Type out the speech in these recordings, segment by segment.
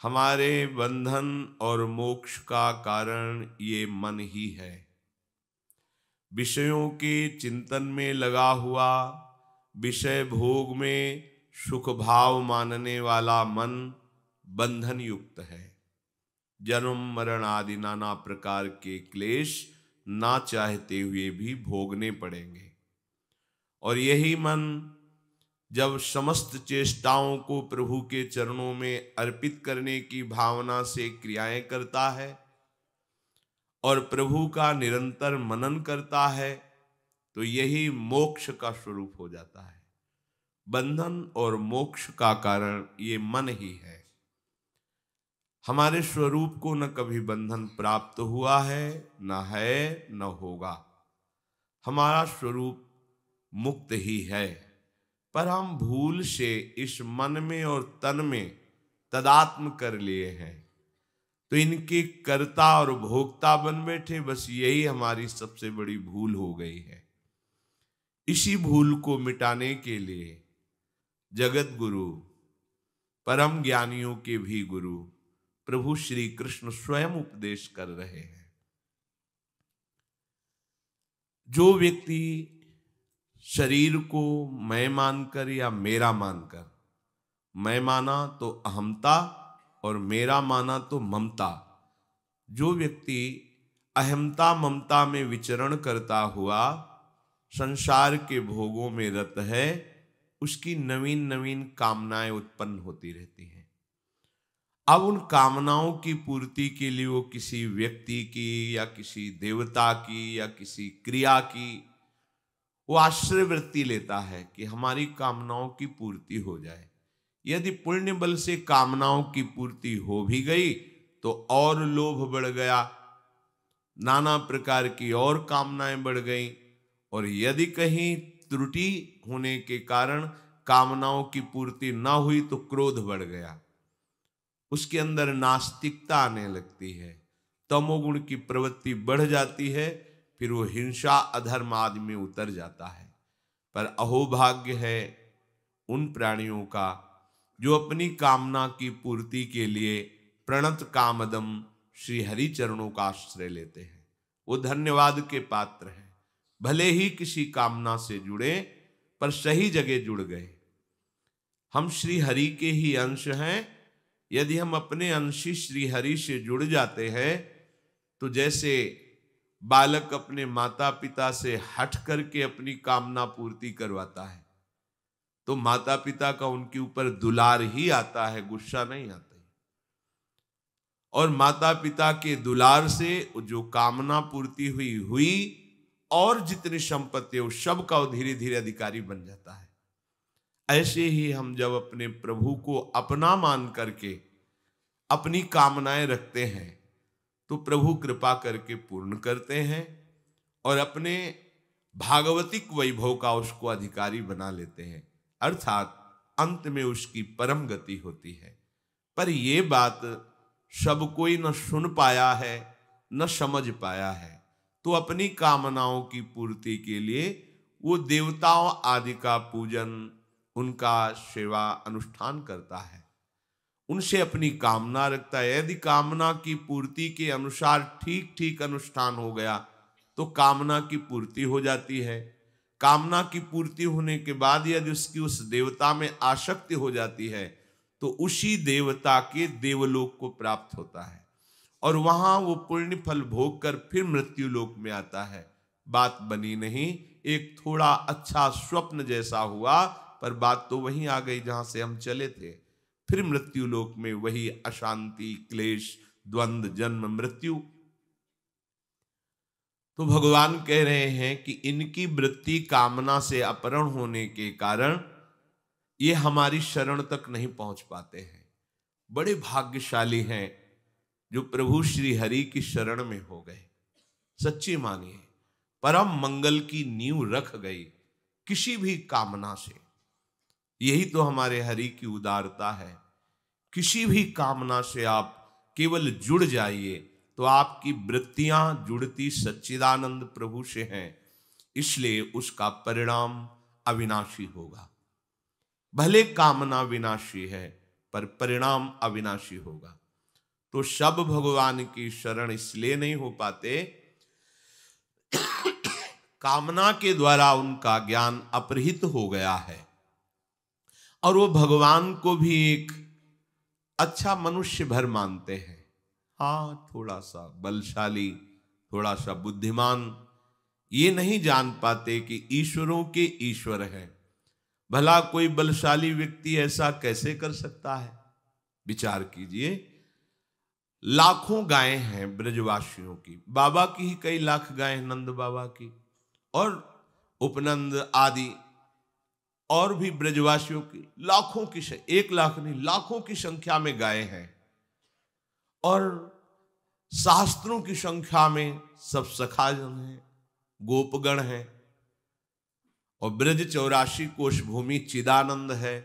हमारे बंधन और मोक्ष का कारण ये मन ही है। विषयों के चिंतन में लगा हुआ, विषय भोग में सुख भाव मानने वाला मन बंधन युक्त है। जन्म मरण आदि नाना प्रकार के क्लेश ना चाहते हुए भी भोगने पड़ेंगे। और यही मन जब समस्त चेष्टाओं को प्रभु के चरणों में अर्पित करने की भावना से क्रियाएं करता है और प्रभु का निरंतर मनन करता है, तो यही मोक्ष का स्वरूप हो जाता है। बंधन और मोक्ष का कारण ये मन ही है। हमारे स्वरूप को न कभी बंधन प्राप्त हुआ है, न है, न होगा। हमारा स्वरूप मुक्त ही है, पर हम भूल से इस मन में और तन में तदात्म कर लिए हैं, तो इनके कर्ता और भोक्ता बन बैठे। बस यही हमारी सबसे बड़ी भूल हो गई है। इसी भूल को मिटाने के लिए जगत गुरु, परम ज्ञानियों के भी गुरु प्रभु श्री कृष्ण स्वयं उपदेश कर रहे हैं। जो व्यक्ति शरीर को मैं मानकर या मेरा मानकर, मैं माना तो अहमता और मेरा माना तो ममता, जो व्यक्ति अहमता ममता में विचरण करता हुआ संसार के भोगों में रत है, उसकी नवीन नवीन कामनाएं उत्पन्न होती रहती हैं। अब उन कामनाओं की पूर्ति के लिए वो किसी व्यक्ति की या किसी देवता की या किसी क्रिया की वो आश्रय वृत्ति लेता है कि हमारी कामनाओं की पूर्ति हो जाए। यदि पुण्य बल से कामनाओं की पूर्ति हो भी गई तो और लोभ बढ़ गया, नाना प्रकार की और कामनाएं बढ़ गई। और यदि कहीं त्रुटि होने के कारण कामनाओं की पूर्ति ना हुई तो क्रोध बढ़ गया, उसके अंदर नास्तिकता आने लगती है, तमोगुण की प्रवृत्ति बढ़ जाती है, फिर वो हिंसा अधर्म आदि में उतर जाता है। पर अहोभाग्य है उन प्राणियों का जो अपनी कामना की पूर्ति के लिए प्रणत कामदम श्री हरि चरणों का आश्रय लेते हैं। वो धन्यवाद के पात्र हैं। भले ही किसी कामना से जुड़े, पर सही जगह जुड़ गए। हम श्री हरि के ही अंश हैं। यदि हम अपने अंशी श्री हरि से जुड़ जाते हैं, तो जैसे बालक अपने माता पिता से हट करके अपनी कामना पूर्ति करवाता है, तो माता पिता का उनके ऊपर दुलार ही आता है, गुस्सा नहीं आता। और माता पिता के दुलार से जो कामना पूर्ति हुई और जितनी संपत्ति है उस सब का वो धीरे धीरे अधिकारी बन जाता है। ऐसे ही हम जब अपने प्रभु को अपना मान करके अपनी कामनाएं रखते हैं, तो प्रभु कृपा करके पूर्ण करते हैं और अपने भागवतिक वैभव का उसको अधिकारी बना लेते हैं, अर्थात अंत में उसकी परम गति होती है। पर ये बात सब कोई न सुन पाया है न समझ पाया है, तो अपनी कामनाओं की पूर्ति के लिए वो देवताओं आदि का पूजन, उनका सेवा अनुष्ठान करता है, उनसे अपनी कामना रखता है। यदि कामना की पूर्ति के अनुसार ठीक ठीक अनुष्ठान हो गया तो कामना की पूर्ति हो जाती है। कामना की पूर्ति होने के बाद यदि उसकी उस देवता में आसक्ति हो जाती है तो उसी देवता के देवलोक को प्राप्त होता है और वहां वो पुण्य फल भोग कर फिर मृत्यु लोक में आता है। बात बनी नहीं, एक थोड़ा अच्छा स्वप्न जैसा हुआ, पर बात तो वहीं आ गई जहां से हम चले थे। फिर मृत्यु लोक में वही अशांति, क्लेश, द्वंद्व, जन्म मृत्यु। तो भगवान कह रहे हैं कि इनकी वृत्ति कामना से अपहरण होने के कारण ये हमारी शरण तक नहीं पहुंच पाते हैं। बड़े भाग्यशाली हैं जो प्रभु श्री हरि की शरण में हो गए। सच्ची मानिए, परम मंगल की नींव रख गई किसी भी कामना से। यही तो हमारे हरि की उदारता है। किसी भी कामना से आप केवल जुड़ जाइए तो आपकी वृत्तियां जुड़ती सच्चिदानंद प्रभु से हैं, इसलिए उसका परिणाम अविनाशी होगा। भले कामना विनाशी है, पर परिणाम अविनाशी होगा। तो सब भगवान की शरण इसलिए नहीं हो पाते, कामना के द्वारा उनका ज्ञान अपहृत हो गया है और वो भगवान को भी एक अच्छा मनुष्य भर मानते हैं। हाँ, थोड़ा सा बलशाली, थोड़ा सा बुद्धिमान, ये नहीं जान पाते कि ईश्वरों के ईश्वर है। भला कोई बलशाली व्यक्ति ऐसा कैसे कर सकता है? विचार कीजिए, लाखों गायें हैं ब्रजवासियों की, बाबा की ही कई लाख गायें, नंद बाबा की और उपनंद आदि और भी ब्रजवासियों की लाखों की, 1 लाख नहीं, लाखों की संख्या में गायें हैं और शास्त्रों की संख्या में सब सखाजन हैं, गोपगण हैं और ब्रज 84 कोश भूमि चिदानंद है।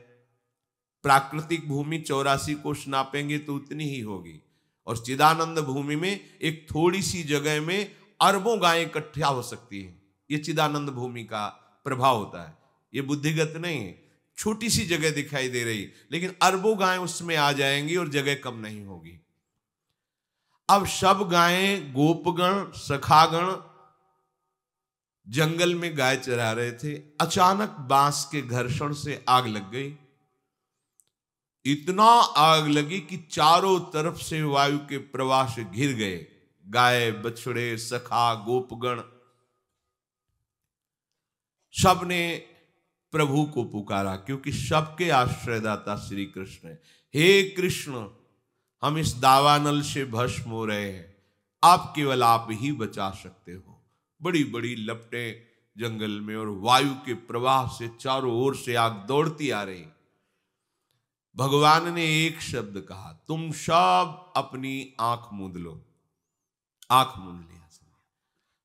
प्राकृतिक भूमि 84 कोश नापेंगे तो उतनी ही होगी और चिदानंद भूमि में एक थोड़ी सी जगह में अरबों गायें इकट्ठा हो सकती है। ये चिदानंद भूमि का प्रभाव होता है, ये बुद्धिगत नहीं है। छोटी सी जगह दिखाई दे रही लेकिन अरबों गायें उसमें आ जाएंगी और जगह कम नहीं होगी। अब सब गायें, गोपगण, सखागण जंगल में गाय चरा रहे थे। अचानक बांस के घर्षण से आग लग गई। इतना आग लगी कि चारों तरफ से वायु के प्रवाह से घिर गए। गाय, बछड़े, सखा, गोपगण सबने प्रभु को पुकारा, क्योंकि सबके आश्रयदाता श्री कृष्ण है। हे कृष्ण, हम इस दावानल से भस्म हो रहे हैं, आप केवल आप ही बचा सकते हो। बड़ी बड़ी लपटें जंगल में और वायु के प्रवाह से चारों ओर से आग दौड़ती आ रही। भगवान ने एक शब्द कहा, तुम सब अपनी आंख मूंद लो। आंख मूंद लिया,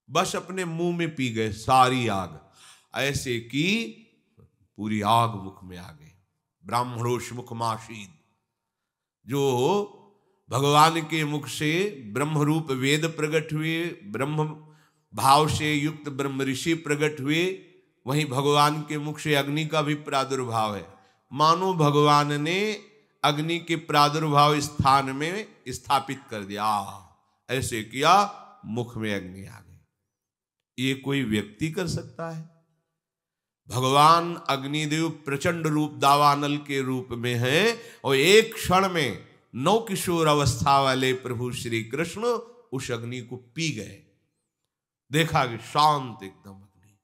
बस अपने मुंह में पी गए सारी आग, ऐसे कि पूरी आग मुख में आ गई। ब्राह्मणोष मुखमाशीद, जो भगवान के मुख से ब्रह्म रूप वेद प्रकट हुए, ब्रह्म भाव से युक्त ब्रह्म ऋषि प्रकट हुए, वहीं भगवान के मुख से अग्नि का भी प्रादुर्भाव है। मानो भगवान ने अग्नि के प्रादुर्भाव स्थान में स्थापित कर दिया, ऐसे किया, मुख में अग्नि आ गई। ये कोई व्यक्ति कर सकता है? भगवान अग्निदेव प्रचंड रूप दावानल के रूप में है और एक क्षण में नौ किशोर अवस्था वाले प्रभु श्री कृष्ण उस अग्नि को पी गए। देखा कि शांत एकदम अग्नि,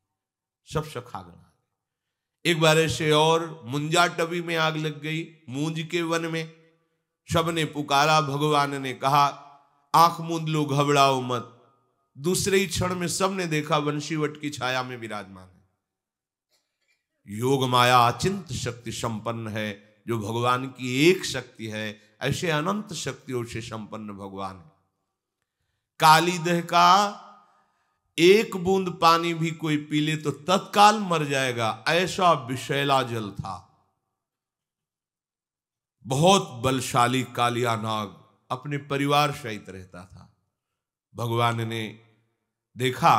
सब सखागण। एक बार ऐसे और मुंजा टवी में आग लग गई, मूंज के वन में। सबने पुकारा, भगवान ने कहा आंख मूंद लो, घबराओ मत। दूसरे ही क्षण में सबने देखा वंशीवट की छाया में विराजमान है। योग माया अचिंत शक्ति संपन्न है, जो भगवान की एक शक्ति है, ऐसे अनंत शक्तियों से संपन्न भगवान है। काली दह का एक बूंद पानी भी कोई पी ले तो तत्काल मर जाएगा, ऐसा विषैला जल था। बहुत बलशाली कालिया नाग अपने परिवार सहित रहता था। भगवान ने देखा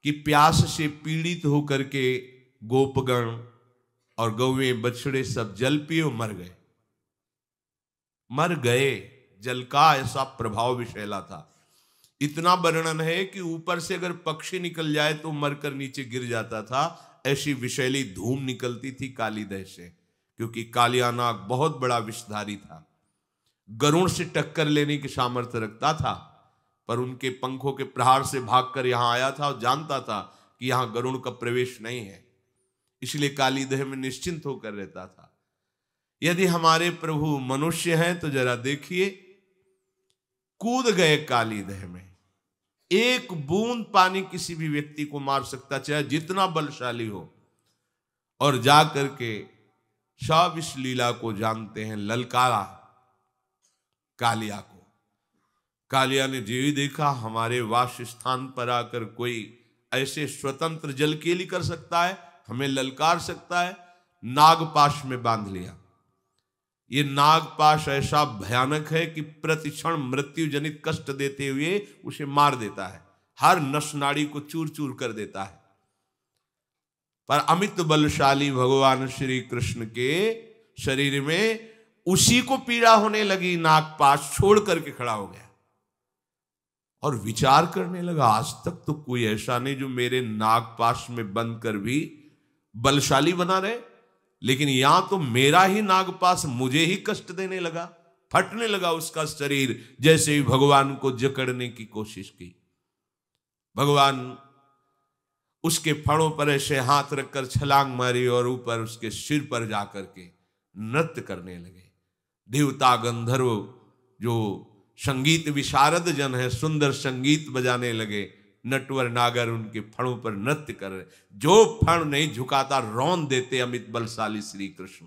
कि प्यास से पीड़ित होकर के गोपगण और गौवें, बछड़े सब जल पिए मर गए। मर गए, जल का ऐसा प्रभाव विषैला था। इतना वर्णन है कि ऊपर से अगर पक्षी निकल जाए तो मरकर नीचे गिर जाता था, ऐसी विषैली धूम निकलती थी कालीदह से, क्योंकि कालिया नाग बहुत बड़ा विषधारी था। गरुड़ से टक्कर लेने की सामर्थ्य रखता था, पर उनके पंखों के प्रहार से भागकर यहां आया था और जानता था कि यहां गरुड़ का प्रवेश नहीं है, इसलिए कालीदह में निश्चिंत होकर रहता था। यदि हमारे प्रभु मनुष्य हैं तो जरा देखिए, कूद गए कालीदह में। एक बूंद पानी किसी भी व्यक्ति को मार सकता, चाहे जितना बलशाली हो, और जा करके सब इस लीला को जानते हैं। ललकारा कालिया को। कालिया ने जो ही देखा, हमारे वास स्थान पर आकर कोई ऐसे स्वतंत्र जलकेली कर सकता है, हमें ललकार सकता है, नागपाश में बांध लिया। ये नागपाश ऐसा भयानक है कि प्रतिक्षण मृत्यु जनित कष्ट देते हुए उसे मार देता है, हर नस नाड़ी को चूर चूर कर देता है। पर अमित बलशाली भगवान श्री कृष्ण के शरीर में उसी को पीड़ा होने लगी, नागपाश छोड़ करके खड़ा हो गया और विचार करने लगा, आज तक तो कोई ऐसा नहीं जो मेरे नागपाश में बंद कर भी बलशाली बना रहे, लेकिन यहां तो मेरा ही नागपाश मुझे ही कष्ट देने लगा। फटने लगा उसका शरीर जैसे ही भगवान को जकड़ने की कोशिश की। भगवान उसके फणों पर ऐसे हाथ रखकर छलांग मारी और ऊपर उसके सिर पर जाकर के नृत्य करने लगे। देवता गंधर्व जो संगीत विशारद जन है सुंदर संगीत बजाने लगे। नटवर नागर उनके फणों पर नृत्य कर रहे। जो फण नहीं झुकाता रौन देते अमित बलशाली श्री कृष्ण।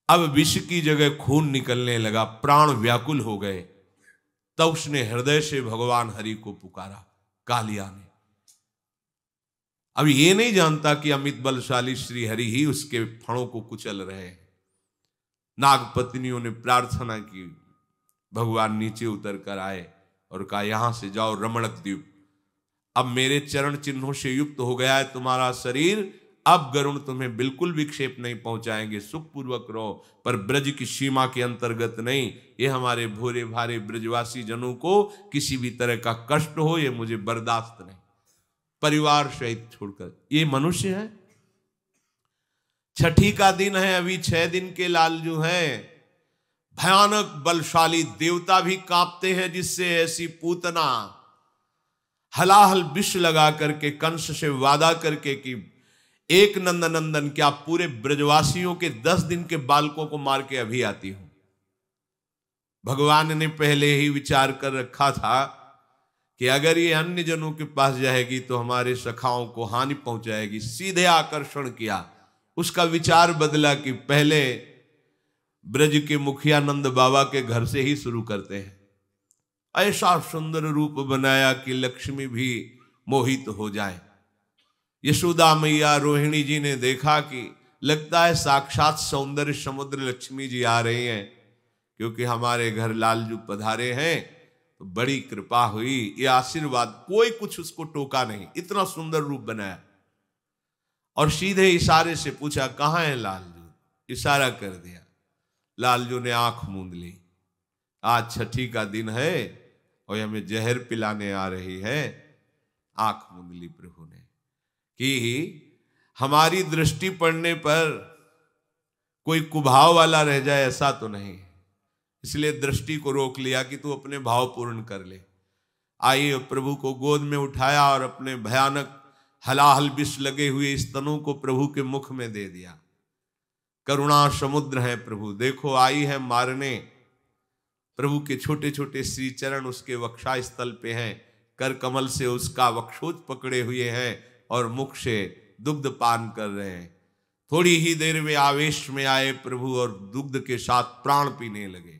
अब विष की जगह खून निकलने लगा, प्राण व्याकुल हो गए। तब उसने हृदय से भगवान हरि को पुकारा, कालिया ने। अब ये नहीं जानता कि अमित बलशाली श्री हरि ही उसके फणों को कुचल रहे हैं। नागपत्नियों ने प्रार्थना की, भगवान नीचे उतर कर आए और कहा, यहां से जाओ रमणक द्वीप, अब मेरे चरण चिन्हों से युक्त हो गया है तुम्हारा शरीर, अब गरुण तुम्हें बिल्कुल विक्षेप नहीं पहुंचाएंगे, सुखपूर्वक रहो, पर ब्रज की सीमा के अंतर्गत नहीं। ये हमारे भोरे भारे ब्रजवासी जनों को किसी भी तरह का कष्ट हो, ये मुझे बर्दाश्त नहीं। परिवार सहित छोड़कर, ये मनुष्य है। छठी का दिन है, अभी 6 दिन के लालजू हैं। भयानक बलशाली देवता भी कांपते हैं, जिससे ऐसी पूतना हलाहल विष लगा करके कंस से वादा करके कि एक नंदन क्या पूरे ब्रजवासियों के 10 दिन के बालकों को मार के अभी आती हूं। भगवान ने पहले ही विचार कर रखा था कि अगर ये अन्य जनों के पास जाएगी तो हमारे सखाओं को हानि पहुंचाएगी। सीधे आकर्षण किया, उसका विचार बदला कि पहले ब्रज के मुखिया नंद बाबा के घर से ही शुरू करते हैं। ऐसा सुंदर रूप बनाया कि लक्ष्मी भी मोहित हो जाए। यशोदा मैया रोहिणी जी ने देखा कि लगता है साक्षात सौंदर्य समुद्र लक्ष्मी जी आ रही हैं, क्योंकि हमारे घर लालजू पधारे हैं, तो बड़ी कृपा हुई, ये आशीर्वाद। कोई कुछ उसको टोका नहीं, इतना सुंदर रूप बनाया। और सीधे इशारे से पूछा, कहाँ है लालजू? इशारा कर दिया। लालजू ने आंख मूंद ली। आज छठी का दिन है और हमें जहर पिलाने आ रही है। आंख मूंद ली प्रभु ने कि हमारी दृष्टि पड़ने पर कोई कुभाव वाला रह जाए, ऐसा तो नहीं। इसलिए दृष्टि को रोक लिया कि तू अपने भाव पूर्ण कर ले। आइए, प्रभु को गोद में उठाया और अपने भयानक हलाहल विष लगे हुए स्तनों को प्रभु के मुख में दे दिया। करुणा समुद्र है प्रभु, देखो आई है मारने। प्रभु के छोटे छोटे श्री चरण उसके वक्षा स्थल पे हैं, कर कमल से उसका वक्षोज पकड़े हुए हैं और मुख से दुग्ध पान कर रहे हैं। थोड़ी ही देर में आवेश में आए प्रभु और दुग्ध के साथ प्राण पीने लगे।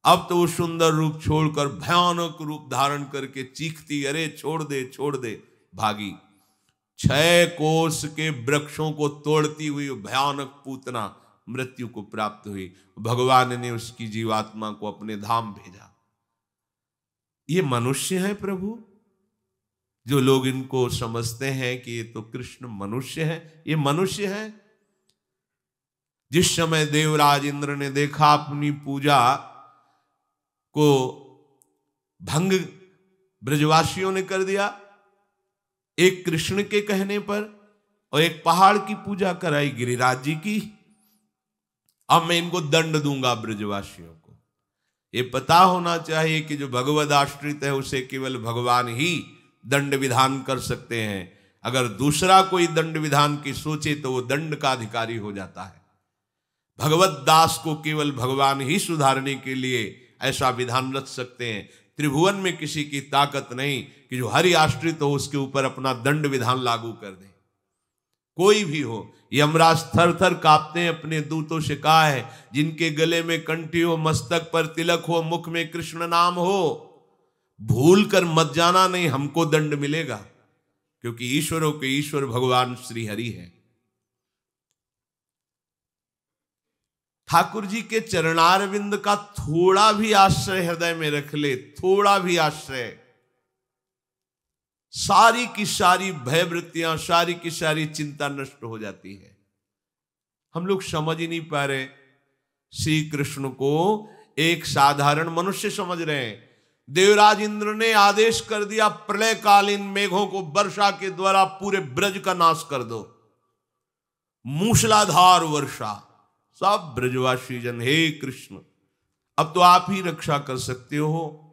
अब तो वो सुंदर रूप छोड़कर भयानक रूप धारण करके चीखती, अरे छोड़ दे छोड़ दे, भागी। 6 कोस के वृक्षों को तोड़ती हुई भयानक पूतना मृत्यु को प्राप्त हुई। भगवान ने उसकी जीवात्मा को अपने धाम भेजा। ये मनुष्य है प्रभु? जो लोग इनको समझते हैं कि ये तो कृष्ण मनुष्य है, ये मनुष्य है। जिस समय देवराज इंद्र ने देखा अपनी पूजा को भंग ब्रजवासियों ने कर दिया, एक कृष्ण के कहने पर, और एक पहाड़ की पूजा कराई गिरिराज जी की। अब मैं इनको दंड दूंगा ब्रजवासियों को। ये पता होना चाहिए कि जो भगवद आश्रित है उसे केवल भगवान ही दंड विधान कर सकते हैं। अगर दूसरा कोई दंड विधान की सोचे तो वो दंड का अधिकारी हो जाता है। भगवत दास को केवल भगवान ही सुधारने के लिए ऐसा विधान रच सकते हैं। त्रिभुवन में किसी की ताकत नहीं कि जो हरि आश्रित हो उसके ऊपर अपना दंड विधान लागू कर दे। कोई भी हो, यमराज थर थर कांपते हैं, अपने दूतों से कहा है, जिनके गले में कंठी हो, मस्तक पर तिलक हो, मुख में कृष्ण नाम हो, भूल कर मत जाना, नहीं हमको दंड मिलेगा, क्योंकि ईश्वरों के ईश्वर भगवान श्री हरि है। ठाकुर जी के चरणारविंद का थोड़ा भी आश्रय हृदय में रख ले, थोड़ा भी आश्रय, सारी की सारी भयवृत्तियां, सारी की सारी चिंता नष्ट हो जाती है। हम लोग समझ ही नहीं पा रहे श्री कृष्ण को एक साधारण मनुष्य समझ रहे हैं। देवराज इंद्र ने आदेश कर दिया प्रलयकालीन मेघों को वर्षा के द्वारा पूरे ब्रज का नाश कर दो, मूसलाधार वर्षा। सब ब्रजवासी जन, हे कृष्ण अब तो आप ही रक्षा कर सकते हो।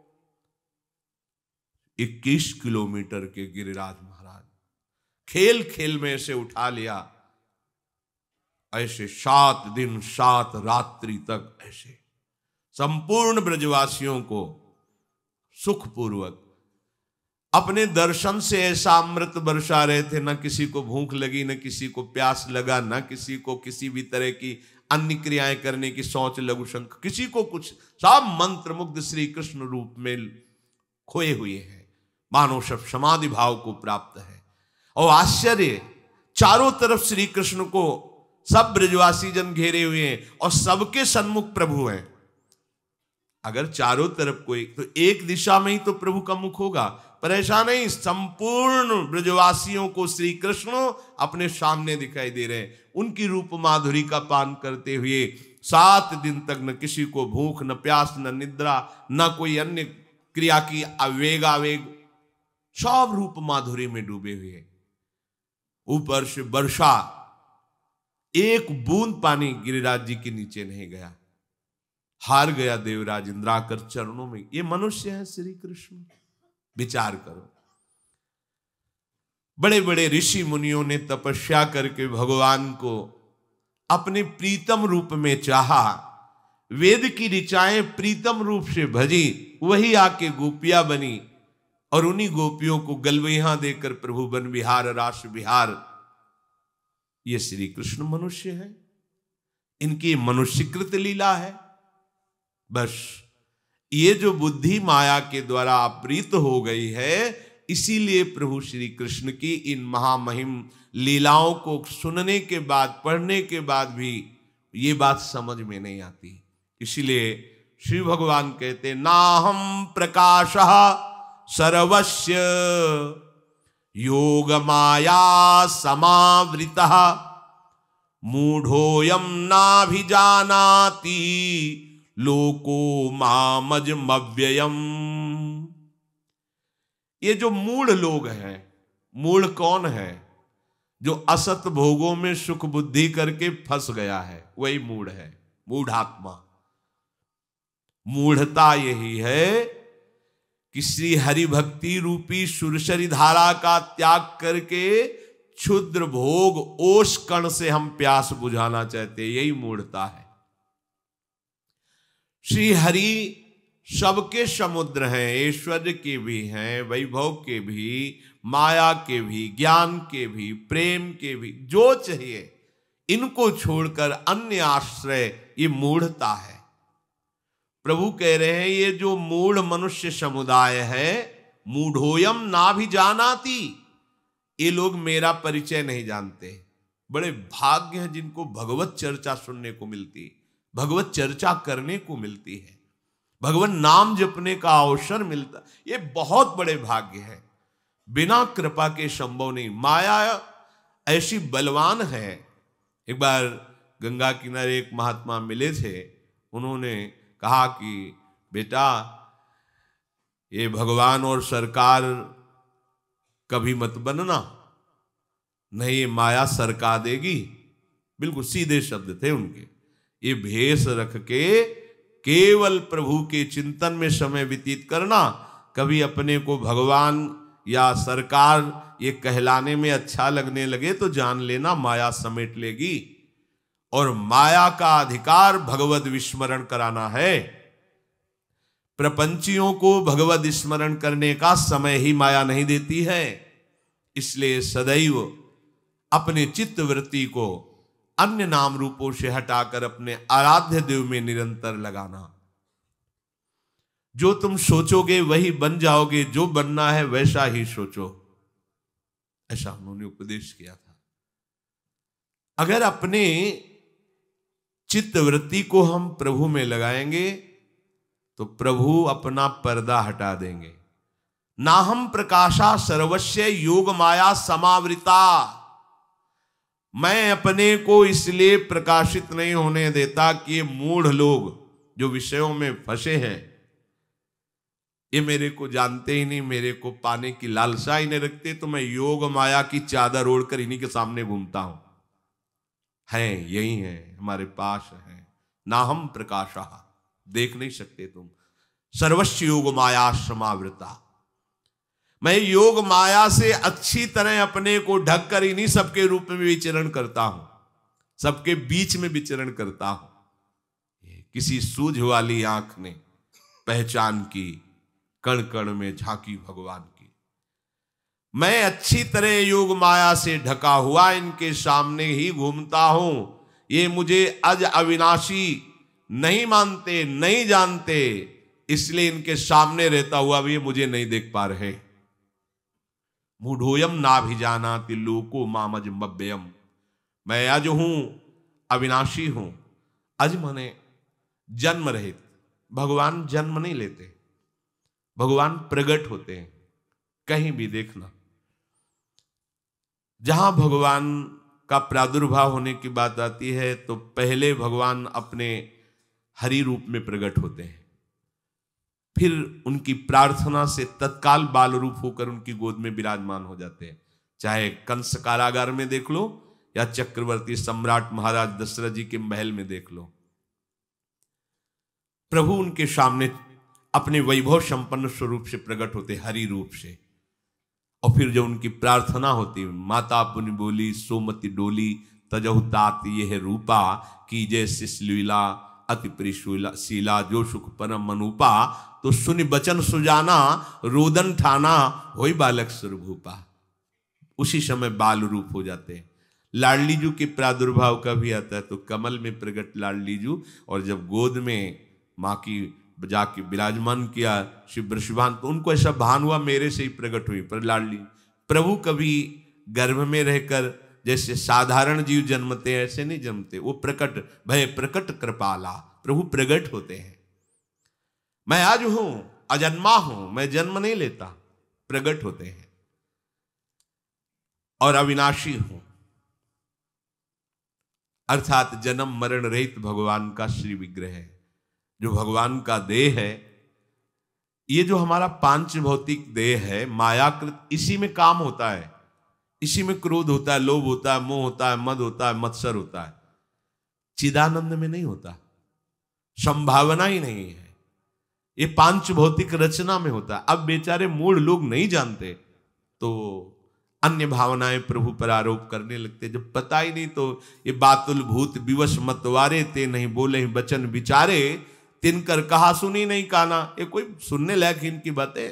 21 किलोमीटर के गिरिराज महाराज खेल खेल में से उठा लिया। ऐसे 7 दिन 7 रात्रि तक ऐसे संपूर्ण ब्रजवासियों को सुखपूर्वक अपने दर्शन से ऐसा अमृत बरसा रहे थे। न किसी को भूख लगी, न किसी को प्यास लगा, न किसी को किसी भी तरह की अन्य क्रियाएं करने की सोच, लघु शंक, किसी को कुछ। सब मंत्र मुग्ध श्री कृष्ण रूप में खोए हुए हैं, मानो सब समाधि भाव को प्राप्त है। और आश्चर्य, चारों तरफ श्री कृष्ण को सब ब्रजवासी जन घेरे हुए हैं और सबके सन्मुख प्रभु हैं। अगर चारों तरफ कोई, तो एक दिशा में ही तो प्रभु का मुख होगा, पर ऐसा नहीं, संपूर्ण ब्रजवासियों को श्री कृष्ण अपने सामने दिखाई दे रहे हैं। उनकी रूप माधुरी का पान करते हुए 7 दिन तक न किसी को भूख, न प्यास, न निद्रा, न कोई अन्य क्रिया की आवेग, सब रूप माधुरी में डूबे हुए। ऊपर से वर्षा, एक बूंद पानी गिरिराज जी के नीचे नहीं गया। हार गया देवराज इंद्र आकर चरणों में। ये मनुष्य है श्री कृष्ण, विचार करो। बड़े बड़े ऋषि मुनियों ने तपस्या करके भगवान को अपने प्रीतम रूप में चाहा, वेद की ऋचाएं प्रीतम रूप से भजी, वही आके गोपियां बनी और उन्हीं गोपियों को गलवैया देकर प्रभु बन विहार रास विहार। ये श्री कृष्ण मनुष्य है, इनकी मनुष्यकृत लीला है। बस ये जो बुद्धि माया के द्वारा अपहृत हो गई है, इसीलिए प्रभु श्री कृष्ण की इन महामहिम लीलाओं को सुनने के बाद, पढ़ने के बाद भी ये बात समझ में नहीं आती। इसीलिए श्री भगवान कहते, नाहम प्रकाशः सर्वस्य योग माया समावृतः मूढ़ोऽयं नाभिजानाति लोको मामजमव्ययम्। ये जो मूढ़ लोग हैं, मूढ़ कौन है? जो असत भोगों में सुख बुद्धि करके फंस गया है, वही मूढ़ है, मूढ़ात्मा। मूढ़ता यही है कि श्री हरि भक्ति रूपी सुरसरी धारा का त्याग करके क्षुद्र भोग ओष कण से हम प्यास बुझाना चाहते, यही मूढ़ता है। श्री हरि सबके समुद्र हैं, ऐश्वर्य के भी हैं, वैभव के भी, माया के भी, ज्ञान के भी, प्रेम के भी, जो चाहिए इनको छोड़कर अन्य आश्रय, ये मूढ़ता है। प्रभु कह रहे हैं ये जो मूढ़ मनुष्य समुदाय है, मूढ़ोयम नाभिजानाति, ये लोग मेरा परिचय नहीं जानते। बड़े भाग्य हैं जिनको भगवत चर्चा सुनने को मिलती, भगवत चर्चा करने को मिलती है, भगवान नाम जपने का अवसर मिलता, ये बहुत बड़े भाग्य है। बिना कृपा के संभव नहीं। माया ऐसी बलवान है। एक बार गंगा किनारे एक महात्मा मिले थे, उन्होंने कहा कि बेटा ये भगवान और सरकार कभी मत बनना, नहीं ये माया सरका देगी। बिल्कुल सीधे शब्द थे उनके। ये भेष रख के केवल प्रभु के चिंतन में समय व्यतीत करना, कभी अपने को भगवान या सरकार ये कहलाने में अच्छा लगने लगे तो जान लेना माया समेट लेगी। और माया का अधिकार भगवद विस्मरण कराना है। प्रपंचियों को भगवद स्मरण करने का समय ही माया नहीं देती है। इसलिए सदैव अपने चित्त वृत्ति को अन्य नाम रूपों से हटाकर अपने आराध्य देव में निरंतर लगाना। जो तुम सोचोगे वही बन जाओगे, जो बनना है वैसा ही सोचो, ऐसा उन्होंने उपदेश किया था। अगर अपने चित्त वृत्ति को हम प्रभु में लगाएंगे तो प्रभु अपना पर्दा हटा देंगे। नाहम प्रकाशा सर्वस्य योग माया समावृता। मैं अपने को इसलिए प्रकाशित नहीं होने देता कि ये मूढ़ लोग जो विषयों में फंसे हैं, ये मेरे को जानते ही नहीं, मेरे को पाने की लालसा ही नहीं रखते, तो मैं योग माया की चादर ओढ़कर इन्हीं के सामने घूमता हूं। हैं यही है, हमारे पास है, ना हम प्रकाशा, देख नहीं सकते तुम। सर्वस्व योग माया समावृता, मैं योग माया से अच्छी तरह अपने को ढक कर इन्हीं सबके रूप में विचरण करता हूं, सबके बीच में विचरण करता हूं। किसी सूझ वाली आंख ने पहचान की, कण कण में झांकी भगवान की। मैं अच्छी तरह योग माया से ढका हुआ इनके सामने ही घूमता हूं। ये मुझे अज अविनाशी नहीं मानते, नहीं जानते, इसलिए इनके सामने रहता हुआ भी ये मुझे नहीं देख पा रहे। मूढ़ोयम नाभिजानाति लोको मामज मव्ययम, मैं अज हूं, अविनाशी हूं। अज माने जन्म रहित। भगवान जन्म नहीं लेते, भगवान प्रकट होते हैं। कहीं भी देखना, जहां भगवान का प्रादुर्भाव होने की बात आती है तो पहले भगवान अपने हरि रूप में प्रकट होते हैं, फिर उनकी प्रार्थना से तत्काल बाल रूप होकर उनकी गोद में विराजमान हो जाते हैं। चाहे कंस कारागार में देख लो या चक्रवर्ती सम्राट महाराज दशरथ जी के महल में देख लो, प्रभु उनके सामने अपने वैभव संपन्न स्वरूप से प्रकट होते, हरि रूप से। और फिर जब उनकी प्रार्थना होती, माता पुनि बोली सोमति डोली तजहु तात ये रूपा, कीजय शिशलीला अति प्रियशीला जो सुख परम मनूपा, तो सुनि बचन सुजाना रोदन ठाना होई बालक स्वरूपा। उसी समय बाल रूप हो जाते हैं। लाडली जू के प्रादुर्भाव का भी आता है, तो कमल में प्रकट लाडली जू, और जब गोद में माँ की जाके विराजमान किया शिव वृषभान, तो उनको ऐसा भान हुआ मेरे से ही प्रकट हुई। पर लाडली प्रभु कभी गर्भ में रहकर जैसे साधारण जीव जन्मते हैं ऐसे नहीं जन्मते, वो प्रकट भय प्रकट कृपाला, प्रभु प्रकट होते हैं। मैं आज हूं, अजन्मा हूं, मैं जन्म नहीं लेता, प्रकट होते हैं। और अविनाशी हूं, अर्थात जन्म मरण रहित भगवान का श्री विग्रह है। जो भगवान का देह है, ये जो हमारा पांच भौतिक देह है मायाकृत, इसी में काम होता है, इसी में क्रोध होता है, लोभ होता है, मोह होता है, मद होता है, मत्सर होता है। चिदानंद में नहीं होता, संभावना ही नहीं है, ये पांच भौतिक रचना में होता है। अब बेचारे मूढ़ लोग नहीं जानते तो अन्य भावनाएं प्रभु पर आरोप करने लगते। जब पता ही नहीं तो ये बातुल भूत विवश मतवारे ते नहीं बोले बचन विचारे, तिनकर कहा सुनी नहीं काना। ये कोई सुनने लायक इनकी बातें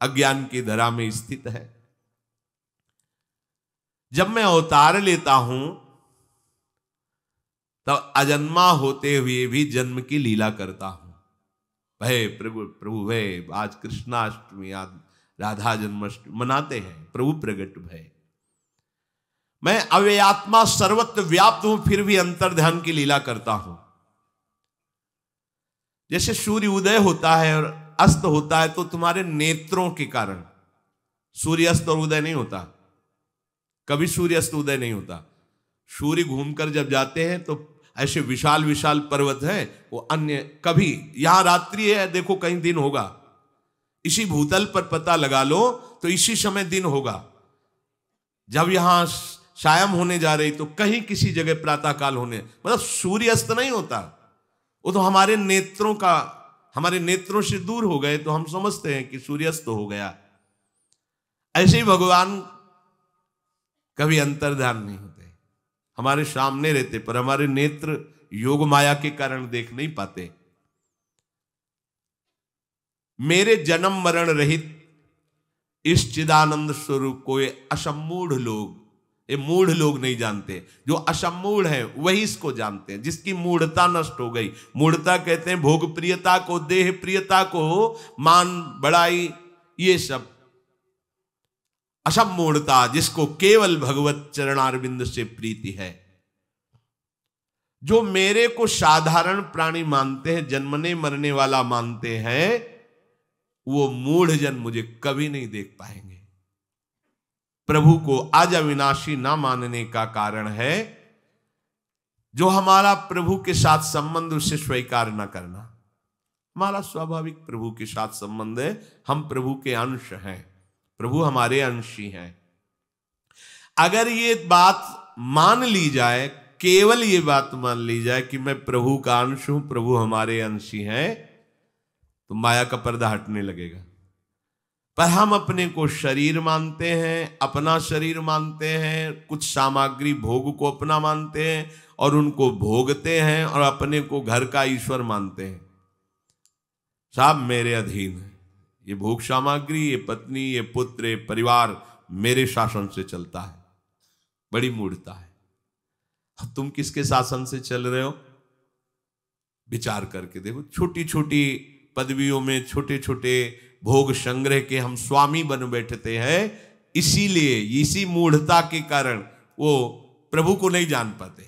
अज्ञान की धरा में स्थित है। जब मैं अवतार लेता हूं तब अजन्मा होते हुए भी जन्म की लीला करता हूं। भय प्रभु भय, आज कृष्णाष्टमी, आज राधा जन्माष्टमी मनाते हैं, प्रभु प्रगट भय। मैं अव्ययात्मा सर्वत्र व्याप्त हूं, फिर भी अंतर्ध्यान की लीला करता हूं। जैसे सूर्य उदय होता है और अस्त होता है तो तुम्हारे नेत्रों के कारण सूर्य अस्त और उदय नहीं होता, कभी सूर्य अस्त उदय नहीं होता। सूर्य घूमकर जब जाते हैं तो ऐसे विशाल विशाल पर्वत है, वो अन्य कभी यहां रात्रि है, देखो कहीं दिन होगा, इसी भूतल पर पता लगा लो तो इसी समय दिन होगा। जब यहां सायं होने जा रही तो कहीं किसी जगह प्रातः काल होने, मतलब सूर्य अस्त नहीं होता, वो तो हमारे नेत्रों का, हमारे नेत्रों से दूर हो गए तो हम समझते हैं कि सूर्यास्त हो गया। ऐसे ही भगवान कभी अंतर्ध्यान नहीं होते, हमारे सामने रहते, पर हमारे नेत्र योग माया के कारण देख नहीं पाते। मेरे जन्म मरण रहित इस चिदानंद स्वरूप को ये असमूढ़ लोग, ये मूढ़ लोग नहीं जानते। जो असमूढ़ है वही इसको जानते हैं, जिसकी मूढ़ता नष्ट हो गई। मूढ़ता कहते हैं भोग प्रियता को, देह प्रियता को, मान बड़ाई, ये सब असमूढ़ता, जिसको केवल भगवत चरणारविंद से प्रीति है। जो मेरे को साधारण प्राणी मानते हैं, जन्मने मरने वाला मानते हैं, वो मूढ़ जन मुझे कभी नहीं देख पाएंगे। प्रभु को अज अविनाशी ना मानने का कारण है जो हमारा प्रभु के साथ संबंध उसे स्वीकार न करना। हमारा स्वाभाविक प्रभु के साथ संबंध है, हम प्रभु के अंश हैं, प्रभु हमारे अंशी हैं। अगर ये बात मान ली जाए, केवल ये बात मान ली जाए कि मैं प्रभु का अंश हूं, प्रभु हमारे अंशी हैं, तो माया का पर्दा हटने लगेगा। पर हम अपने को शरीर मानते हैं, अपना शरीर मानते हैं, कुछ सामग्री भोग को अपना मानते हैं और उनको भोगते हैं और अपने को घर का ईश्वर मानते हैं। सब मेरे अधीन है, ये भोग सामग्री, ये पत्नी, ये पुत्र, ये परिवार मेरे शासन से चलता है। बड़ी मूढ़ता है। अब तुम किसके शासन से चल रहे हो? विचार करके देखो। छोटी छोटी पदवियों में, छोटे छोटे भोग संग्रह के हम स्वामी बन बैठते हैं, इसीलिए इसी मूढ़ता के कारण वो प्रभु को नहीं जान पाते।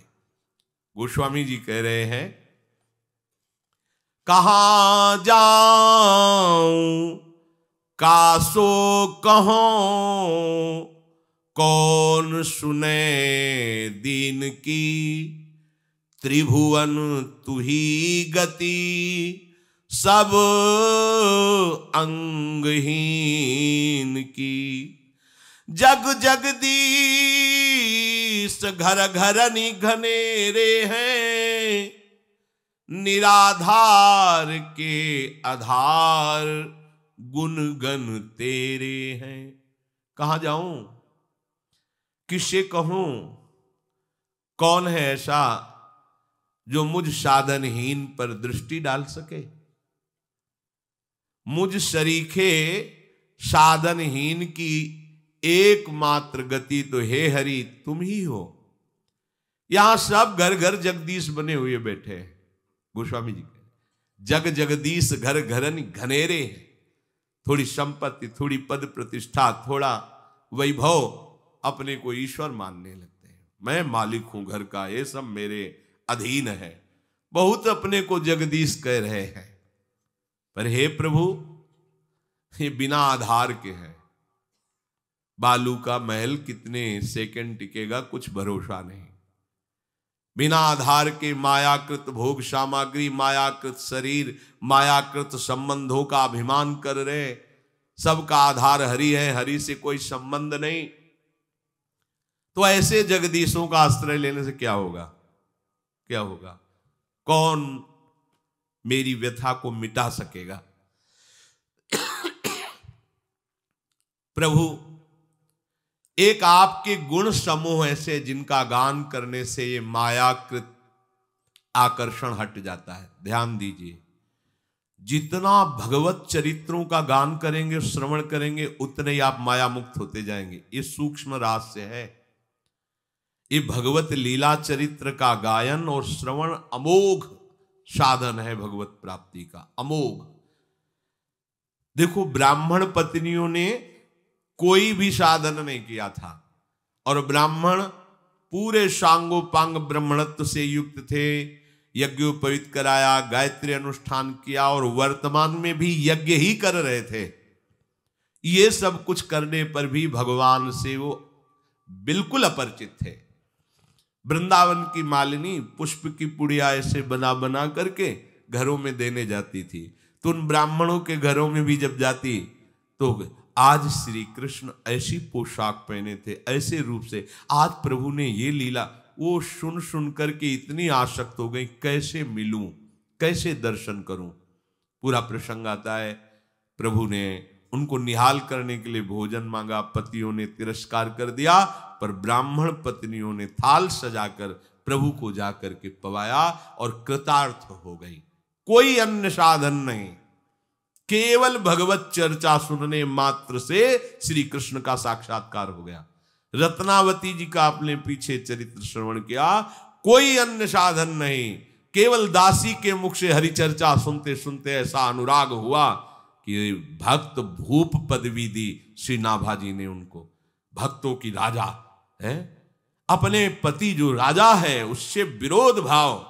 गोस्वामी जी कह रहे हैं, कहां जाऊं कासो कहों, कौन सुने दीन की, त्रिभुवन तुही गति, सब अंगहीन की। जग जगदीश घर घर घनेरे हैं, निराधार के आधार गुण गण तेरे हैं। कहां जाऊं, किससे कहूं, कौन है ऐसा जो मुझ साधनहीन पर दृष्टि डाल सके? मुझ सरीखे साधनहीन की एकमात्र गति तो हे हरि तुम ही हो। यहां सब घर घर जगदीश बने हुए बैठे हैं। गोस्वामी जी जग जगदीश घर घरन घनेरे हैं। थोड़ी संपत्ति, थोड़ी पद प्रतिष्ठा, थोड़ा वैभव, अपने को ईश्वर मानने लगते हैं। मैं मालिक हूं घर का, ये सब मेरे अधीन है। बहुत अपने को जगदीश कह रहे हैं, पर हे प्रभु ये बिना आधार के हैं। बालू का महल कितने सेकंड टिकेगा कुछ भरोसा नहीं। बिना आधार के मायाकृत भोग सामग्री, मायाकृत शरीर, मायाकृत संबंधों का अभिमान कर रहे। सबका आधार हरि है, हरि से कोई संबंध नहीं। तो ऐसे जगदीशों का आश्रय लेने से क्या होगा? क्या होगा? कौन मेरी व्यथा को मिटा सकेगा? प्रभु एक आपके गुण समूह ऐसे जिनका गान करने से ये मायाकृत आकर्षण हट जाता है। ध्यान दीजिए, जितना भगवत चरित्रों का गान करेंगे, श्रवण करेंगे, उतने ही आप माया मुक्त होते जाएंगे। ये सूक्ष्म रहस्य है। ये भगवत लीला चरित्र का गायन और श्रवण अमोघ साधन है भगवत प्राप्ति का, अमोघ। देखो, ब्राह्मण पत्नियों ने कोई भी साधन नहीं किया था और ब्राह्मण पूरे सांगोपांग ब्राह्मणत्व से युक्त थे। यज्ञोपवीत कराया, गायत्री अनुष्ठान किया और वर्तमान में भी यज्ञ ही कर रहे थे। ये सब कुछ करने पर भी भगवान से वो बिल्कुल अपरिचित थे। वृंदावन की मालिनी पुष्प की पुड़िया ऐसे बना बना करके घरों में देने जाती थी। तो उन ब्राह्मणों के घरों में भी जब जाती तो आज श्री कृष्ण ऐसी पोशाक पहने थे, ऐसे रूप से, आज प्रभु ने ये लीला, वो सुन सुन करके इतनी आसक्त हो गई, कैसे मिलूं, कैसे दर्शन करूं। पूरा प्रसंग आता है, प्रभु ने उनको निहाल करने के लिए भोजन मांगा, पतियों ने तिरस्कार कर दिया, पर ब्राह्मण पत्नियों ने थाल सजाकर प्रभु को जाकर के पवाया और कृतार्थ हो गई। कोई अन्य साधन नहीं, केवल भगवत चर्चा सुनने मात्र से श्री कृष्ण का साक्षात्कार हो गया। रत्नावती जी का आपने पीछे चरित्र श्रवण किया, कोई अन्य साधन नहीं, केवल दासी के मुख से हरि चर्चा सुनते सुनते ऐसा अनुराग हुआ कि भक्त भूप पदवी दी श्री नाभाजी ने उनको। भक्तों की राजा है, अपने पति जो राजा है उससे विरोध भाव,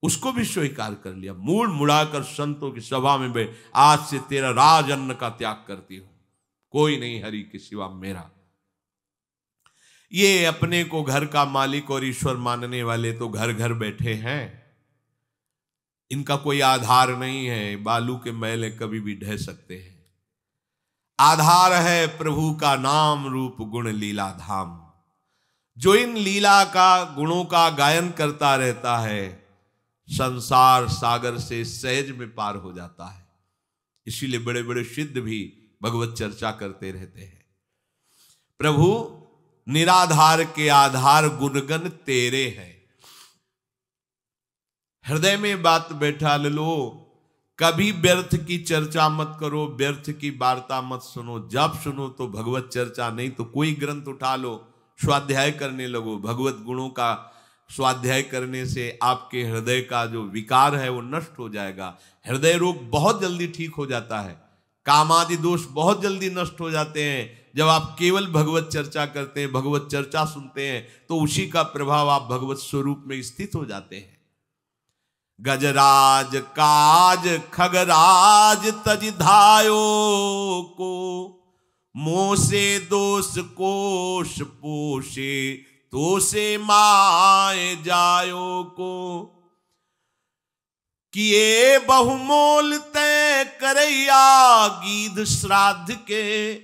उसको भी स्वीकार कर लिया। मूड मुड़ाकर संतों की सभा में आज से तेरा राज अन्न का त्याग करती हूं, कोई नहीं हरि के सिवा मेरा। ये अपने को घर का मालिक और ईश्वर मानने वाले तो घर घर बैठे हैं, इनका कोई आधार नहीं है, बालू के मैले कभी भी ढह सकते हैं। आधार है प्रभु का नाम रूप गुण लीला धाम। जो इन लीला का गुणों का गायन करता रहता है, संसार सागर से सहज में पार हो जाता है। इसीलिए बड़े बड़े सिद्ध भी भगवत चर्चा करते रहते हैं। प्रभु निराधार के आधार गुणगन तेरे हैं। हृदय में बात बैठा लो, कभी व्यर्थ की चर्चा मत करो, व्यर्थ की वार्ता मत सुनो। जब सुनो तो भगवत चर्चा, नहीं तो कोई ग्रंथ उठा लो, स्वाध्याय करने लगो। भगवत गुणों का स्वाध्याय करने से आपके हृदय का जो विकार है वो नष्ट हो जाएगा। हृदय रोग बहुत जल्दी ठीक हो जाता है, कामादि दोष बहुत जल्दी नष्ट हो जाते हैं जब आप केवल भगवत चर्चा करते हैं, भगवत चर्चा सुनते हैं, तो उसी का प्रभाव आप भगवत स्वरूप में स्थित हो जाते हैं। गजराज काज खगराज तज धायो को, मोह से दोष कोश पोषे तो से माए जायो को। किए बहुमोल तय करैया गीध श्राद्ध के,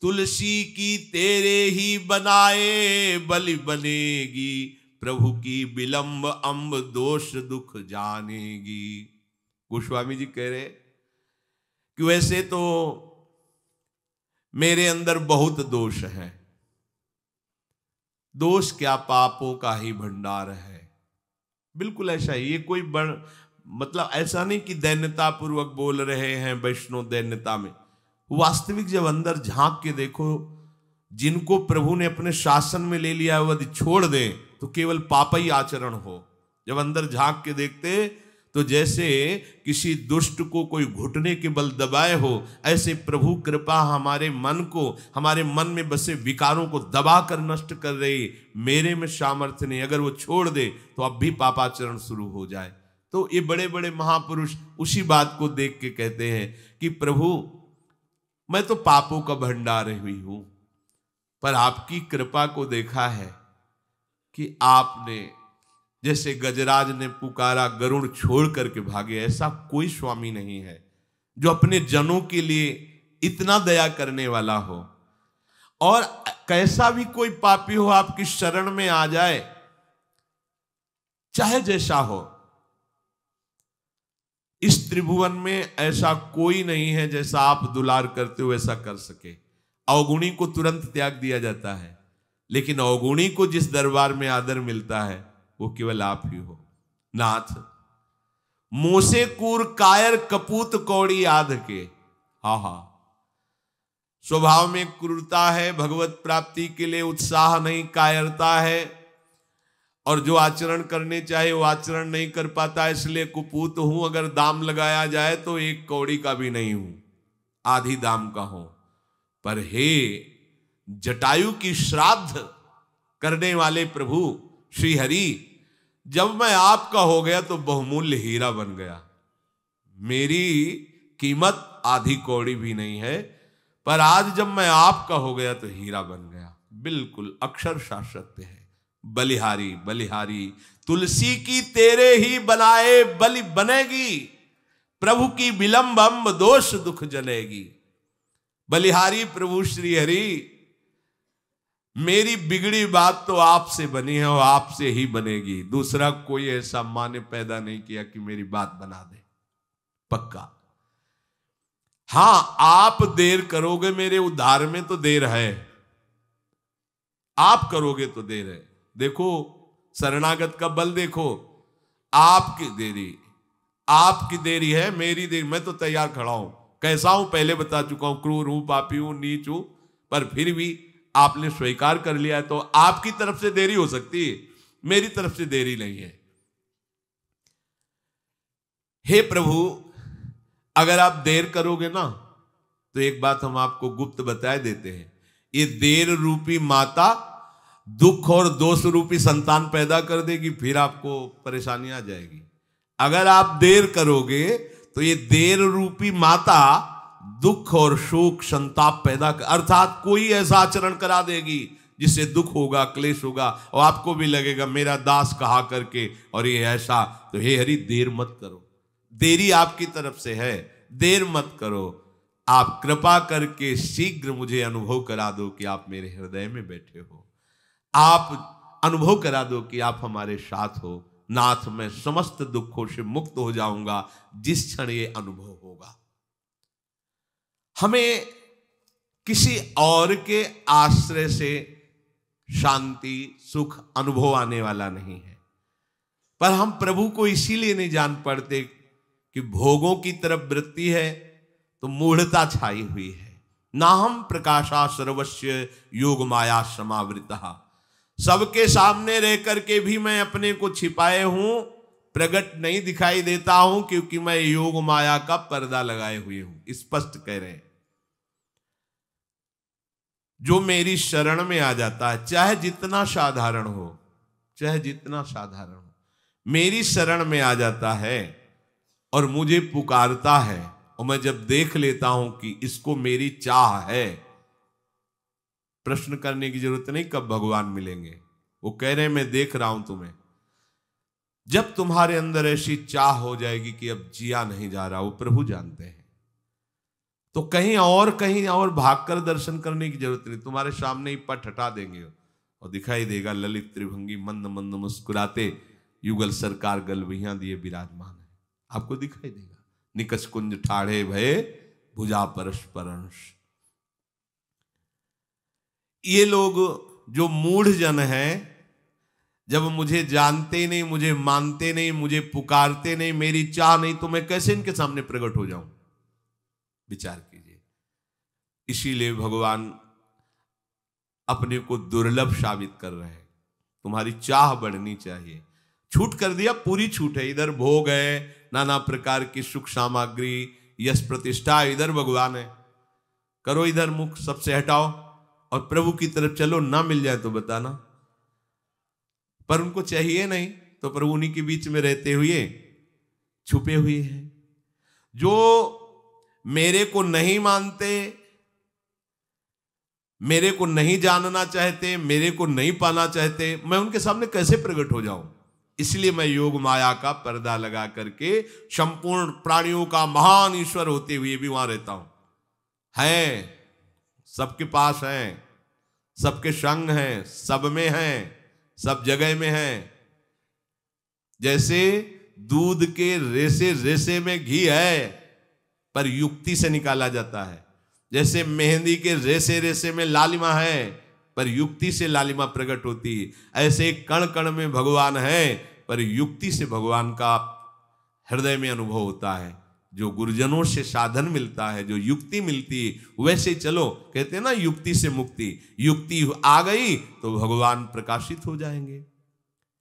तुलसी की तेरे ही बनाए बलि बनेगी। प्रभु की विलंब अम्ब दोष दुख जानेगी। गोस्वामी जी कह रहे कि वैसे तो मेरे अंदर बहुत दोष है, दोष क्या पापों का ही भंडार है। बिल्कुल ऐसा ही, ये कोई मतलब ऐसा नहीं कि दैन्यता पूर्वक बोल रहे हैं वैष्णव दैन्यता में। वास्तविक जब अंदर झांक के देखो, जिनको प्रभु ने अपने शासन में ले लिया है, यदि छोड़ दें तो केवल पाप ही आचरण हो। जब अंदर झांक के देखते तो जैसे किसी दुष्ट को कोई घुटने के बल दबाए हो, ऐसे प्रभु कृपा हमारे मन को, हमारे मन में बसे विकारों को दबा कर नष्ट कर रही। मेरे में सामर्थ्य नहीं, अगर वो छोड़ दे तो अब भी पापाचरण शुरू हो जाए। तो ये बड़े बड़े महापुरुष उसी बात को देख के कहते हैं कि प्रभु मैं तो पापों का भंडार हुई हूं, पर आपकी कृपा को देखा है कि आपने जैसे गजराज ने पुकारा गरुड़ छोड़ करके भागे, ऐसा कोई स्वामी नहीं है जो अपने जनों के लिए इतना दया करने वाला हो। और कैसा भी कोई पापी हो आपकी शरण में आ जाए, चाहे जैसा हो, इस त्रिभुवन में ऐसा कोई नहीं है जैसा आप दुलार करते हो वैसा कर सके। अवगुणी को तुरंत त्याग दिया जाता है, लेकिन अवगुणी को जिस दरबार में आदर मिलता है वो केवल आप ही हो। नाथ मोसे कूर कायर कपूत कौड़ी आध के, हा स्वभाव में क्रूरता है, भगवत प्राप्ति के लिए उत्साह नहीं, कायरता है, और जो आचरण करने चाहे वो आचरण नहीं कर पाता, इसलिए कुपूत हूं। अगर दाम लगाया जाए तो 1 कौड़ी का भी नहीं हूं, आधी दाम का हूं। पर हे जटायु की श्राद्ध करने वाले प्रभु श्री हरि, जब मैं आपका हो गया तो बहुमूल्य हीरा बन गया। मेरी कीमत आधी कौड़ी भी नहीं है, पर आज जब मैं आपका हो गया तो हीरा बन गया। बिल्कुल अक्षरशः सत्य है। बलिहारी बलिहारी तुलसी की तेरे ही बनाए बलि बनेगी। प्रभु की विलंब अम्ब दोष दुख जलेगी। बलिहारी प्रभु श्री हरि, मेरी बिगड़ी बात तो आपसे बनी है और आपसे ही बनेगी। दूसरा कोई ऐसा माँ ने पैदा नहीं किया कि मेरी बात बना दे। पक्का हां, आप देर करोगे मेरे उद्धार में तो देर है, आप करोगे तो देर है। देखो शरणागत का बल देखो, आपकी देरी है, मेरी देरी। मैं तो तैयार खड़ा हूं, कैसा हूं पहले बता चुका हूं, क्रूर हूं, पापी हूं, नीच हूं, पर फिर भी आपने स्वीकार कर लिया है तो आपकी तरफ से देरी हो सकती है, मेरी तरफ से देरी नहीं है। हे प्रभु, अगर आप देर करोगे ना तो एक बात हम आपको गुप्त बताए देते हैं, ये देर रूपी माता दुख और दोष रूपी संतान पैदा कर देगी, फिर आपको परेशानी आ जाएगी। अगर आप देर करोगे तो ये देर रूपी माता दुख और शोक संताप पैदा कर, अर्थात कोई ऐसा आचरण करा देगी जिससे दुख होगा, क्लेश होगा, और आपको भी लगेगा मेरा दास कहा करके और ये ऐसा, तो हे हरि देर मत करो, देरी आपकी तरफ से है, देर मत करो। आप कृपा करके शीघ्र मुझे अनुभव करा दो कि आप मेरे हृदय में बैठे हो, आप अनुभव करा दो कि आप हमारे साथ हो। नाथ मैं समस्त दुखों से मुक्त हो जाऊंगा जिस क्षण ये अनुभव होगा। हमें किसी और के आश्रय से शांति, सुख, अनुभव आने वाला नहीं है। पर हम प्रभु को इसीलिए नहीं जान पाते कि भोगों की तरफ वृत्ति है तो मूढ़ता छाई हुई है। ना हम प्रकाशा सर्वस्य योग माया समावृतः, सबके सामने रह करके भी मैं अपने को छिपाए हूं, प्रकट नहीं दिखाई देता हूं, क्योंकि मैं योग माया का पर्दा लगाए हुए हूं। स्पष्ट कह रहे हैं। जो मेरी शरण में आ जाता है, चाहे जितना साधारण हो, चाहे जितना साधारण हो, मेरी शरण में आ जाता है और मुझे पुकारता है, और मैं जब देख लेता हूं कि इसको मेरी चाह है, प्रश्न करने की जरूरत नहीं कब भगवान मिलेंगे। वो कह रहे हैं मैं देख रहा हूं तुम्हें। जब तुम्हारे अंदर ऐसी चाह हो जाएगी कि अब जिया नहीं जा रहा, वो प्रभु जानते हैं, तो कहीं और भागकर दर्शन करने की जरूरत नहीं। तुम्हारे सामने ही पट हटा देंगे और दिखाई देगा ललित त्रिभंगी मंद मंद मुस्कुराते, युगल सरकार गलबहिया दिए विराजमान है। आपको दिखाई देगा। निकष कुंज ठाढ़े भये भुजा परस्परंश। ये लोग जो मूढ़ जन हैं, जब मुझे जानते नहीं, मुझे मानते नहीं, मुझे पुकारते नहीं, मेरी चाह नहीं, तो मैं कैसे इनके सामने प्रकट हो जाऊं? विचार कीजिए। इसीलिए भगवान अपने को दुर्लभ साबित कर रहे हैं। तुम्हारी चाह बढ़नी चाहिए। छूट कर दिया, पूरी छूट है। इधर भोग है, नाना प्रकार की सुख सामग्री, यश प्रतिष्ठा, इधर भगवान है। करो इधर मुख, सबसे हटाओ और प्रभु की तरफ चलो। ना मिल जाए तो बताना। पर उनको चाहिए नहीं, तो प्रभु उन्हीं के बीच में रहते हुए छुपे हुए हैं। जो मेरे को नहीं मानते, मेरे को नहीं जानना चाहते, मेरे को नहीं पाना चाहते, मैं उनके सामने कैसे प्रकट हो जाऊं? इसलिए मैं योग माया का पर्दा लगा करके संपूर्ण प्राणियों का महान ईश्वर होते हुए भी वहां रहता हूं। है, सबके पास है, सबके संग हैं, सब में हैं, सब जगह में हैं। जैसे दूध के रेसे रेसे में घी है, पर युक्ति से निकाला जाता है। जैसे मेहंदी के रेसे रेसे में लालिमा है, पर युक्ति से लालिमा प्रकट होती। ऐसे कण कण में भगवान है, पर युक्ति से भगवान का हृदय में अनुभव होता है। जो गुरुजनों से साधन मिलता है, जो युक्ति मिलती है, वैसे चलो। कहते हैं ना युक्ति से मुक्ति। युक्ति आ गई तो भगवान प्रकाशित हो जाएंगे।